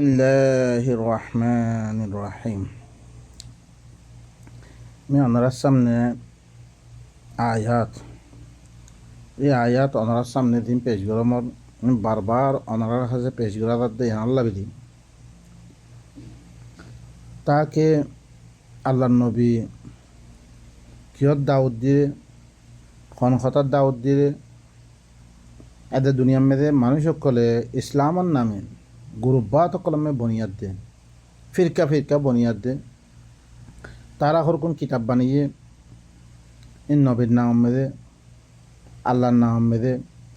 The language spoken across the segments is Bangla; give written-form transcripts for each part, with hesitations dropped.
Bismillahir Rahmanir Rahim. আমি ওনার সামনে আয়াত এই আয়াত ওনার সামনে দিন পেশ গরমর বারবার ওনার কাছে পেশ করা দিয়ে আল্লাহ বিধি তাকে আল্লাহ নবী কিয়ত দাউদ দিয়ে খনখতার দাউদ দিয়ে এদের দুনিয়ার মেয়েদে মানুষ সকলে ইসলামের নামে গুরুব্বাত কলমে বনিয়াদ দেন ফিরকা ফিরকা বনিয়াদ দেন তারা হরকুন কিতাব বানিয়ে ইন নবীর নাম মেদে আল্লাহর নাম মেদে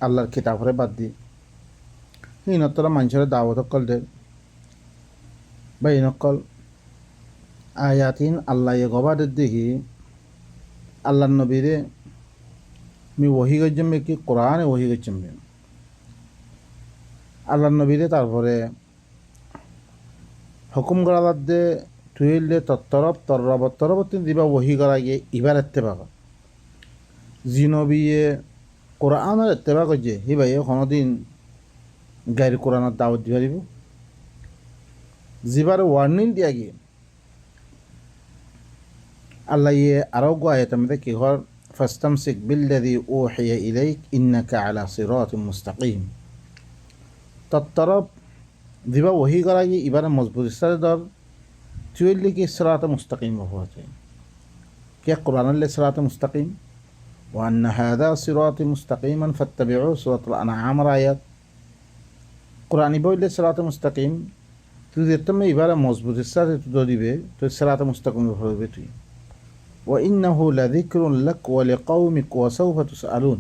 আল্লাহর কিতাবরে বাদ দিয়ে ইনতরা মানুষের দাওয়াত কল দে বা ইনকল আয়াতিন আল্লাহ গবাদের দেখি আল্লাহর নবীরে মি ওহি গজ্জমে কি কোরআনে ওহি গজ্জমে আল্লাহর নবীরে তারপরে হুকুম করা দে তুইলে তরবত্তরবর্তী দিবা ওহি করা গিয়ে ইবার এত্তেবাক জিনবিয়ে কোরআনের এত্তেবাক যে হি ভাই কোনোদিন গাইর কোরআনের দাওয়াত দিবা দিব জিবার ওয়ার্নিং দিয়া গিয়ে আল্লাহ ইয়ে আরও গোয়ায় তোমাদের কি হর ফাস্তামসিক বিল্লাযী উহিয়া ইলাইক ইন্নাকা আলা সিরাতিম মুস্তাকিম তরফ দিবা ওহি করা গিয়ে এবারে মজবুত ইস্তারে দর চুইলি কি সিরাতে মুস্তাকিম হওয়া চাই কে কোরআনের সিরাতে মুস্তাকিম ওয়ান্না হাদা সিরাতি মুস্তাকিমান ফাত্তাবিউ সূরাতুল আনআম আয়াত কোরআনি বইলে সিরাতে মুস্তাকিম তুই তুমি এবারে মজবুত ইস্তারে তো দিবে তো সিরাতে মুস্তাকিম হবে তুই ওয়া ইন্নাহু লাযিকরুন লাক ওয়া লিকাউমিক ওয়া সাওফা তুসআলুন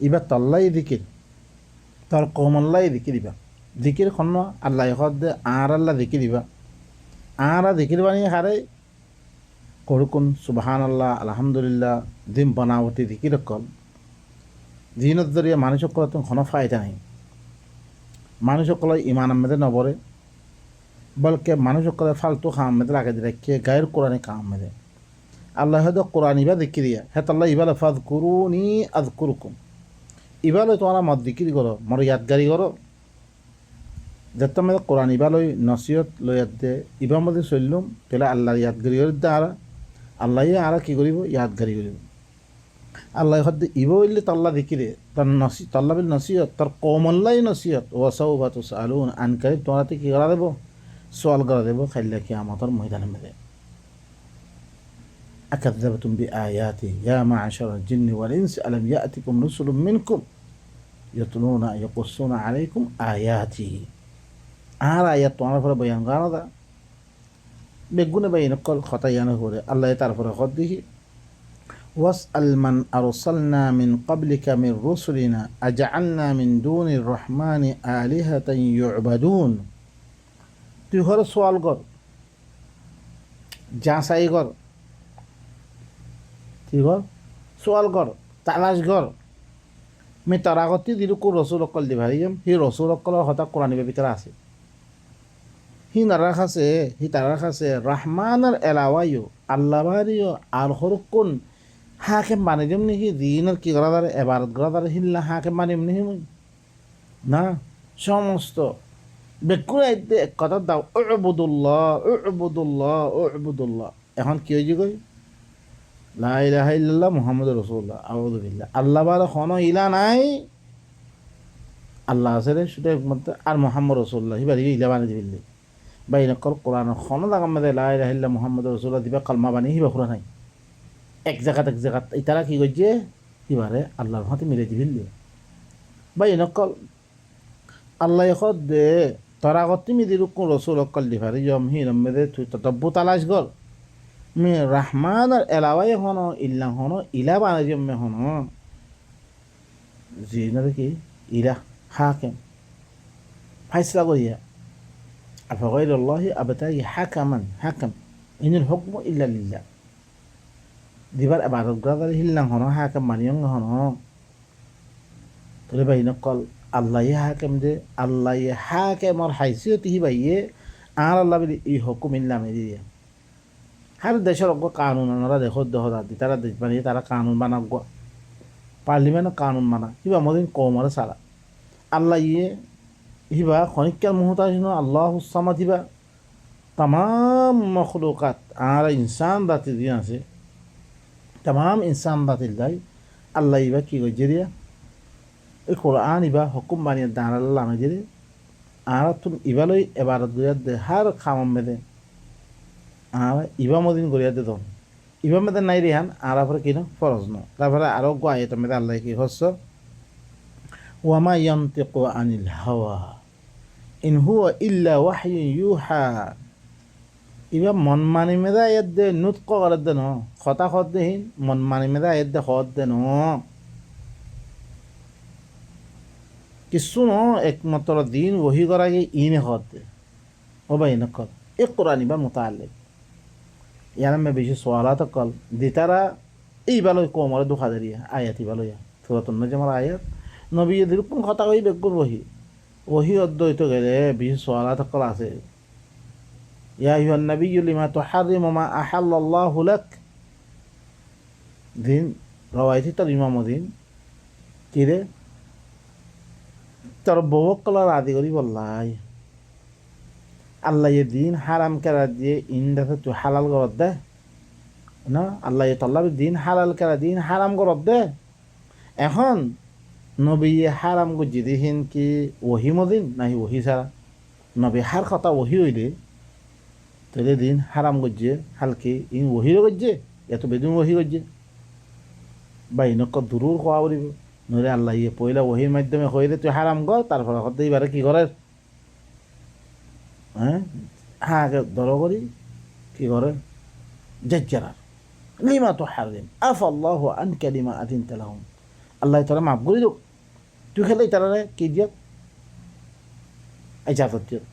ইবা তাল্লাই যিকির তার কৌমল্লাই দিকে দিবা দিকির খন আল্লাহ দে আর আল্লাহ দিকে দিবা আর দিকির বানিয়ে হারে করুকুন সুবহান আল্লাহ আলহামদুলিল্লাহ দিন বানাবটি দিকির কল দিনের জরিয়ে মানুষ সকল তুমি কোনো ফায়দা নেই মানুষ সকল ইমান আহমেদে নবরে বলকে মানুষ সকল ফালতু খাম আহমেদে লাগে দিলে কে গায়ের কোরআনে খাম আহমেদে আল্লাহ হয়তো কোরআন ইবা দিকি দিয়া হ্যাঁ আল্লাহ ইবাল ফাজ কুরুনি আজ কুরুকুম ইবালই তোমার মত দিকির করো মর ইয়াদগারি করো যেতে মেয়ে কোরআন ইবালই নসিহত লইয়াত দে ইবার মধ্যে চললুম তাহলে আল্লাহ ইয়াদগারি করে দে আর আল্লাহ আর কি করিব ইয়াদগারি করিব আল্লাহ হদ্দে ইব হইলে তাল্লা দিকিরে তার তাল্লা বিল নসিহত তার কমল্লাই নসিহত ওয়াসাউ বা তুস আলুন আনকারি তোমাতে কি করা দেব সোয়াল করা দেব খাইলে কি আমাদের ময়দানে মেলে أكذبتم بآياتي يا معشر الجن والإنس ألم يأتكم رسل منكم يتلون يقصون عليكم آياتي آيات تعرف بيان غارضة بيقول بين كل خطايانا هو الله تعرف خده واسأل من أرسلنا من قبلك من رسلنا أجعلنا من دون الرحمن آلهة يعبدون تهر سؤال قر جاساي قر কি কর সোয়াল কর তালাশ কর আমি তার আগতে দিলুকু রসুল অকল দি ভারিম সি রসুল অকলৰ হতা কোরআনিৰ ভিতৰত আছে সি নাৰাখাছে সি তাৰাখাছে রহমানের এলাওয়াইও আল্লাহ বারিও আর হরকুন হাকে মানে দিম নেকি দিনের কি করা দাঁড়ে এবারত করা দাঁড়ে হিল্লা হাকে মানিম নেহি মুই না সমস্ত বেকুর এক কথা দাও উবুদুল্লাহ উবুদুল্লাহ উবুদুল্লাহ এখন কি হয়েছে কই লা ইলাহা ইল্লাল্লাহ মুহাম্মাদুর রাসূলুল্লাহ আউযু বিল্লাহ আল্লাহ বারে কোনো ইলা নাই আল্লাহ আছে সেটা একমাত্র আর মুহাম্মদ রাসূলুল্লাহ হিবারি ইলা বানিয়ে দিলে বাইনা কল কোরআন কোনো জায়গা মধ্যে লা ইলাহা ইল্লাল্লাহ মুহাম্মাদুর রাসূলুল্লাহ দিবা কালমা বানিয়ে হিবা কোরআন নাই এক জায়গা ইতারা কি করছে হিবারে আল্লাহর হাতে মিলে দিলে বাইনা কল আল্লাহ এখন দে তারা গতি মি দিরু কোন রাসূল অকল দিভারি জম হি নমদে তুই ততব্বু তালাশ কর মে রহমানের এলাওয়াই হনো ইল্লা হনো ইলা বানাজিম মে হনো জিনার কি ইলা হাকিম ফাইসলা করিয়া আফগাইর আল্লাহ আবতাগি হাকামান হাকাম ইনিল হুকম ইল্লা লিল্লাহ দিবার ইবাদত করার হিল্লা হনো হাকাম মানিয়ং হনো তোরে বাইন কল আল্লাহ হাকিম দে আল্লাহ হাকিমর হাইসিয়ত হি বাইয়ে আর আল্লাহ বলি এই হুকুম ইল্লা মে দিয়া हर देशर कानून देखो देखो दादी तारा देश बनी तारा कानून बना पार्लियामेंट कानून बना कि मदिन कौमर सारा अल्लाह ये হিবা খনিকার মুহতাজ ন আল্লাহ সামাদ হিবা তাম মখলুকাত আর ইনসান দাতি দিয়ে আছে তাম ইনসান দাতিল দায় আল্লাহ ইবা কি করছে দিয়া এই কোরআন ইবা হুকুম বানিয়ে দাঁড়াল্লাহ আমি যে আর তুমি ইবালই এবারত গড়িয়া দে হার খামাম মেদে আর ইবা মদিন গড়িয়া দে তখন ইবা মেদে নাই রেহান আর আপরে কিনো ফরজ ন তারপরে আরো গোয়াইত মেদে আল্লাহ কি হচ্ছ ওয়ামা ইয়ান্তিকু আনিল হাওয়া ইন হুয়া ইল্লা ওয়াহয়ুন ইউহা ইবা মন মানি মেদা ইয়াদ দে নুতক করার দে ন খতা খত দেহিন মন মানি মেদা ইয়াদ দে খত দে ন কিছু ন একমাত্র দিন ওহি করাগে ইনে খত দে ও ভাই নকল এক কোরআন ইবা মুতাআল্লিক ইয়ার মে বেশি সওয়ালাত কল দিতারা এই ভালো কোমরে দুখা দাঁড়িয়ে আয়াতি ভালো ইয়া সূরাতুন নাজমের আয়াত নবী এদের কোন কথা কই বেগুন ওহি অদ্বৈত গেলে বেশি সওয়ালাত কল আছে ইয়া আইয়ুহান নাবিয়্যু লিমা তুহাররিমু মা আহাল্লাল্লাহু লাক দিন রওয়াইতি তার ইমাম দিন কিরে তার বউকলার আদি করি বললাই আল্লাহ দিন হারাম করা দিয়ে ইন্দাতে তুই হালাল করত দে না আল্লাহ তাল্লাহ দিন হালাল করা দিন হারাম করত দে এখন নবী হারাম গুজি দিহিন কি ওহি মদিন নাহি ওহি ছাড়া নবী হার কথা ওহি হইলে তাহলে দিন হারাম গজ্জে হালকে ইন ওহিরও গজ্জে এত বেদুন ওহি গজ্জে বা ইনক দূরর খোয়া বলিব নইলে আল্লাহ পয়লা ওহির মাধ্যমে হইলে তুই হারাম কর তারপরে হতে এবারে কি করে হ্যাঁ হ্যাঁ ধরো করি কি করে জজ্জারা লিমা তো হারিম আফ আল্লাহ আন কালিমা আদিন তালাহুম আল্লাহ তারা মাফ করি দোক তুই খেলে তারা কি দিয়ক ইজাজত দিয়ক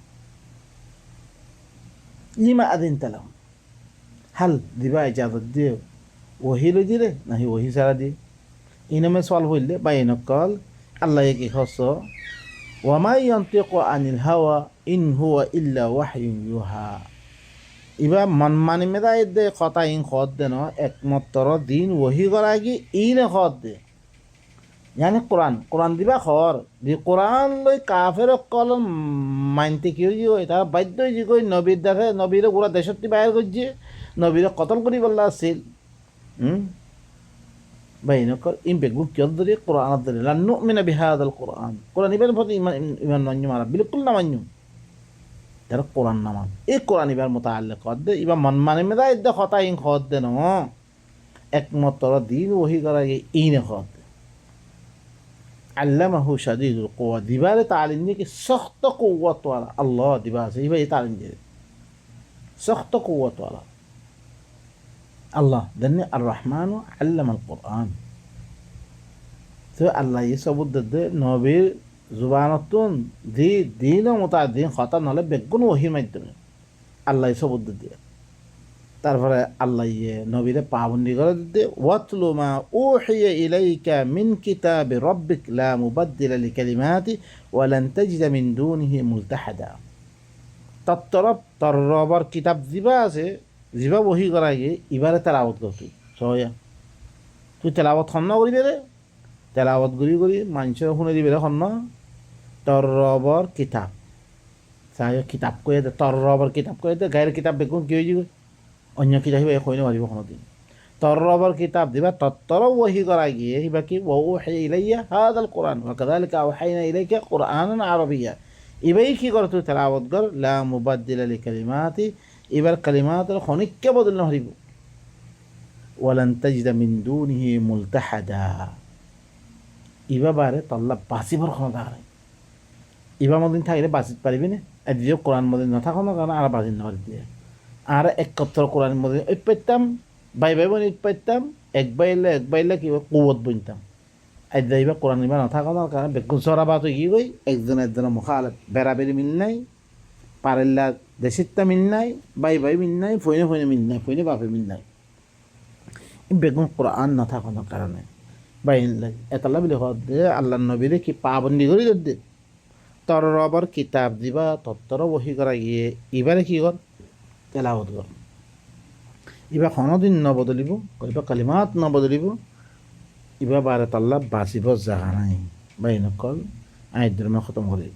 লিমা আদিন তালাহুম হাল দিবা ইজাজত দিয়ে ওহি লই দিলে নাহি ওহি সারা দিয়ে ইনমে সলভ হইলে বা ইনকল আল্লাহ কি হস ওয়ামা ইয়ান্তিকু আনিল হাওয়া ইন হুয়া ইল্লা ওয়াহয়ুন ইউহা ইবা মন মানি মেদা দে কথা ইন খত দে ন একমাত্র দিন ওহি করাগি ইনে খত দে yani কোরআন দিবা খর দি কোরআন লই কাফের কল মানতে কি হই তারা বাধ্য হই কই নবীর দেখে নবীরে পুরা দেশটি বাইর করছে নবীরে কতল করি বললা আছিল বাইনকর ইম বেগু কিয়দ দরি কোরআন দরি লা নুমিনা বিহাদাল কোরআন ইবার প্রতি ইমান মান্য মারা বিলকুল না মান্য তার কোরআন নামান এই কোরআন ইবার মুতাআল্লিক দে ইবা মন মানে মেদা ইদ কথা ইন খত দে ন একমাত্র দিন ওহি করাগে ইনে খত আল্লামাহু শাদীদুল কুওয়া দিবারে তালিম নি কি সখ্ত কুওয়াত ওয়ালা আল্লাহ দিবা আছে ইবা এই তালিম দে সখ্ত কুওয়াত ওয়ালা আল্লাহ দেন আর রহমান আল্লামাল কোরআন তো আল্লাহ সবুদ দে নবীর জুবানতুন দি দিন মুতাদিন খতা নহলে বেগুন ওহির মাধ্যমে আল্লাহ সবুদ দিয়ে তারপরে আল্লাহ নবীরে পাবন্দি করে দিতে ওয়াতলু মা উহিয়া ইলাইকা মিন কিতাবি রাব্বিক লা মুবাদদিলা লিকালিমাতি ওয়া লান তাজিদা মিন দুনিহি মুলতাহাদা তর রবার কিতাব দিবা আছে জিবা বহি করা গিয়ে ইবারে তেলাওয়াত কর তুই তেলাওয়াত খন্ন করিবে রে তেলাওয়াত করি মানুষের শুনে দিবে রে খন্ন তর রবর কিতাব চাই কিতাব কয়ে দে তর রবর কিতাব কয়ে দে গায়ের কিতাব বেগুন কি হয়ে যাবে অন্য কিতাব হিবা কই নারিব কোনোদিন তর রবর কিতাব দিবা তত্তর ওহি করা গিয়ে হিবা কি ওহি ইলাইয়া হাদাল কোরআন ওয়া কাযালিকা আওহাইনা ইলাইকা কুরআনান আরাবিয়্যা ইবাই কি কর তুই তেলাওয়াত কর লা মুবাদদিলা লিকালিমাতি এবার কালিমাতের খনিককে বদল হরিব ওয়ালান তাজিদা মিন দুনিহি মুলতাহাদা ইবা বারে তল্লা বাসিবর ক্ষমতা নাই ইবা মদিন থাকলে বাসিত পারিবি না এদিও কোরআন মদিন নথাকো না কারণ আর বাজিন নকরি দিয়ে আর একত্র কোরআন মদিন ওই পাইতাম বাই বনি পাইতাম এক বাইলে কি কুয়ত বইতাম এদিয়া ইবা কোরআন ইবা নথাকো না কারণ বেগুন সরাবা তো কি কই একজনের মুখালেফ বেড়াবেড়ি মিল নাই পারেল্লা দেশিত্তা মিল নাই বাই মিল নাই ফইনে মিল নাই ফইনে বাপে মিল নাই বেগুন কোরআন না থাকানোর কারণে বাইন লাগে এতলা বলে দে আল্লাহ নবীরে কি পাবন্দি করি দে তর রবর কিতাব দিবা তত্তর বহি করা গিয়ে এবারে কি কর তেলাওয়াত কর ইবা কোনোদিন নবদলিব কইবা কালিমাত নবদলিব ইবা বারে তাল্লা বাঁচিব জাগা নাই বাইন কল আইন খতম করি